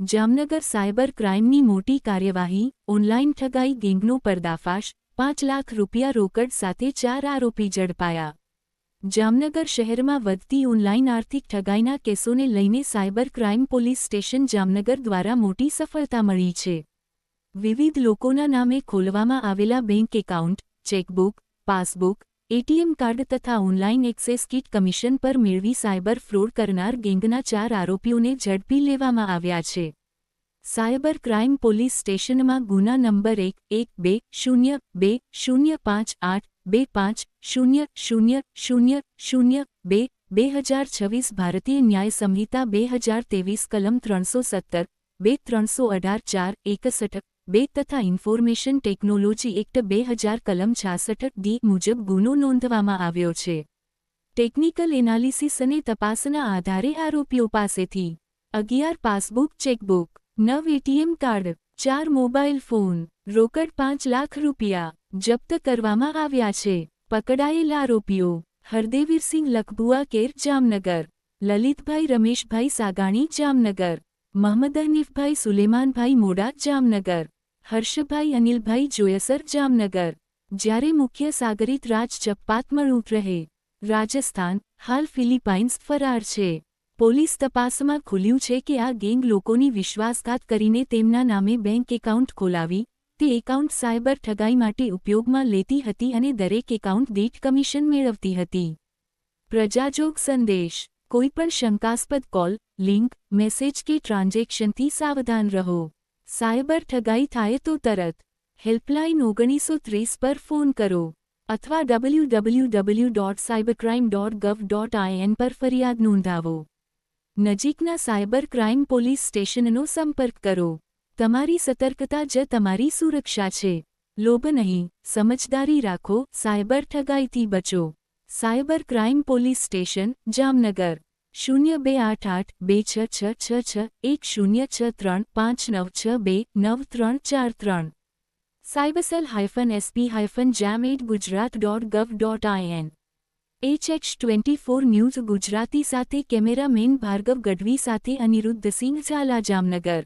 Jamnagar cyber ક્રાઇમની મોટી કાર્યવાહી, online ઠગાઈ ગેંગનો પર્દાફાશ, 5 લાખ રૂપિયા રોકડ સાથે 4 આરોપી ઝડપાયા. જામનગર શહેરમાં વધતી ઓનલાઇન આર્થિક ઠગાઈના કેસોને લઈને cyber crime police station Jamnagar દ્વારા મોટી સફળતા મળી છે. વિવિધ લોકોના નામે ખોલવામાં આવેલા bank account, chequebook, passbook, ATM card તથા ઓનલાઇન એક્સેસ કીટ કમિશન પર મેળવી સાયબર ફ્રોડ કરનાર ગેંગના 4 આરોપીઓને ઝડપી લેવામાં આવ્યા છે. સાયબર ક્રાઇમ પોલીસ સ્ટેશનમાં ગુના નંબર 112058250000002 ભારતીય ન્યાય સંહિતા 2023 કલમ 317, 318 461 2 તથા ઇન્ફોર્મેશન ટેકનોલોજી એક્ટ 2000 કલમ 66D મુજબ ગુનો નોંધવામાં આવ્યો છે. ટેકનિકલ એનાલિસિસ અને તપાસના આધારે આરોપીઓ પાસેથી 11 passbook, chequebook, 9 ATM card, 4 mobile phone, રોકડ 5 લાખ રૂપિયા જપ્ત કરવામાં આવ્યા છે. પકડાયેલ આરોપીઓ: હરદેવીરસિંહ લખબુઆ કેર જામનગર, લલિતભાઈ રમેશભાઈ સાગાણી જામનગર, મહમદ હનીફભાઈ સુલેમાનભાઈ મોડા જામનગર, હર્ષભાઈ અનિલભાઈ જોયસર જામનગર. જ્યારે મુખ્ય સાગરીત રાજ ચપ્પાતમળું રહે, રાજસ્થાન, હાલ ફિલિપાઇન્સ ફરાર છે. પોલીસ તપાસમાં ખુલ્યું છે કે આ ગેંગ લોકોની વિશ્વાસઘાત કરીને તેમના નામે બેંક એકાઉન્ટ ખોલાવી, તે એકાઉન્ટ સાયબર ઠગાઈ માટે ઉપયોગમાં લેતી હતી અને દરેક એકાઉન્ટ દીઠ કમિશન મેળવતી હતી. પ્રજાજોગ સંદેશ: કોઈપણ શંકાસ્પદ કોલ, લિંક, મેસેજ કે ટ્રાન્ઝેક્શનથી સાવધાન રહો. સાયબર ઠગાઈ થાય તો તરત હેલ્પલાઇન 1930 પર ફોન કરો અથવા www.cybercrime.gov.in પર ફરિયાદ નોંધાવો. નજીકના સાયબર ક્રાઇમ પોલીસ સ્ટેશનનો સંપર્ક કરો. તમારી સતર્કતા જ તમારી સુરક્ષા છે. લોભ નહીં, સમજદારી રાખો, સાયબર ઠગાઈથી બચો. Cyber crime police station, Jamnagar 028626106359629343. cybersel-sp-jam@gujarat.gov.in. HX24 news Gujarati સાથે કેમેરામેન ભાર્ગવ ગઢવી સાથે અનિરુદ્ધસિંહ ઝાલા જામનગર.